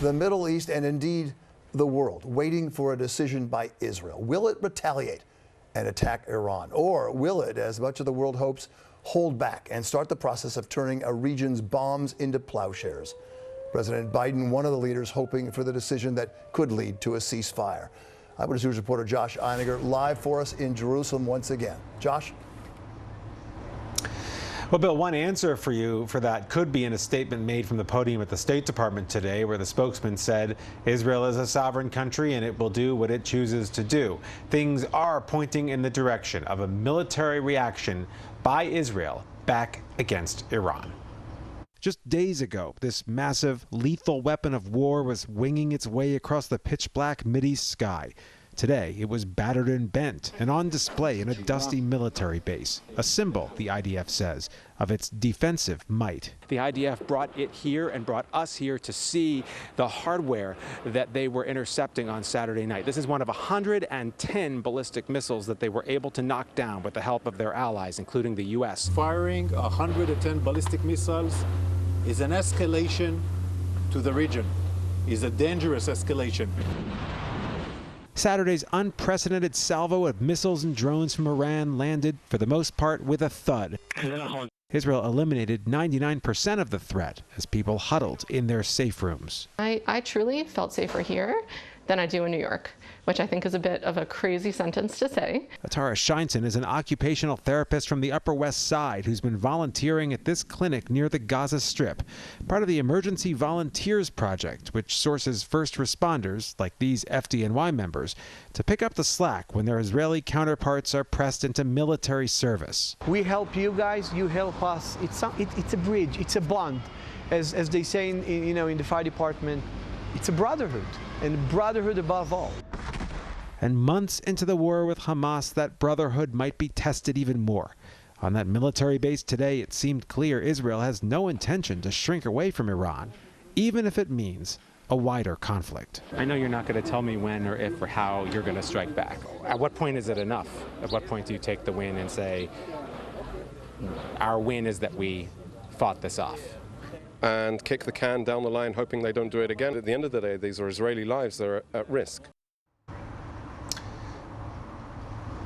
The Middle East and indeed the world waiting for a decision by Israel. Will it retaliate and attack Iran? Or will it, as much of the world hopes, hold back and start the process of turning a region's bombs into plowshares? President Biden, one of the leaders, hoping for the decision that could lead to a ceasefire. Eyewitness News reporter Josh Eyeniger live for us in Jerusalem once again. Josh? Well, Bill, one answer for you for that could be in a statement made from the podium at the State Department today, where the spokesman said Israel is a sovereign country and it will do what it chooses to do. Things are pointing in the direction of a military reaction by Israel back against Iran. Just days ago, this massive, lethal weapon of war was winging its way across the pitch-black Mideast sky. Today, it was battered and bent and on display in a dusty military base, a symbol, the IDF says, of its defensive might. The IDF brought it here and brought us here to see the hardware that they were intercepting on Saturday night. This is one of 110 ballistic missiles that they were able to knock down with the help of their allies, including the U.S. Firing 110 ballistic missiles is an escalation to the region, is a dangerous escalation. Saturday's unprecedented salvo of missiles and drones from Iran landed, for the most part, with a thud. Israel eliminated 99% of the threat as people huddled in their safe rooms. I truly felt safer here than I do in New York, which I think is a bit of a crazy sentence to say. Atara Scheinson is an occupational therapist from the Upper West Side who's been volunteering at this clinic near the Gaza Strip, part of the Emergency Volunteers Project, which sources first responders, like these FDNY members, to pick up the slack when their Israeli counterparts are pressed into military service. We help you guys, you help us. It's a bridge, it's a bond. As they say in the fire department, it's a brotherhood, and brotherhood above all. And months into the war with Hamas, that brotherhood might be tested even more. On that military base today, it seemed clear Israel has no intention to shrink away from Iran, even if it means a wider conflict. I know you're not going to tell me when or if or how you're going to strike back. At what point is it enough? At what point do you take the win and say, our win is that we fought this off? And kick the can down the line, hoping they don't do it again. At the end of the day, these are Israeli lives that are at risk.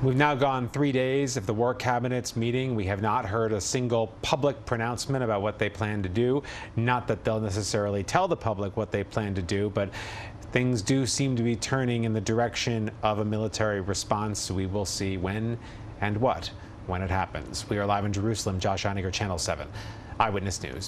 We've now gone 3 days of the War Cabinet's meeting. We have not heard a single public pronouncement about what they plan to do. Not that they'll necessarily tell the public what they plan to do, but things do seem to be turning in the direction of a military response. We will see when and what when it happens. We are live in Jerusalem. Josh Eyeniger, Channel 7, Eyewitness News.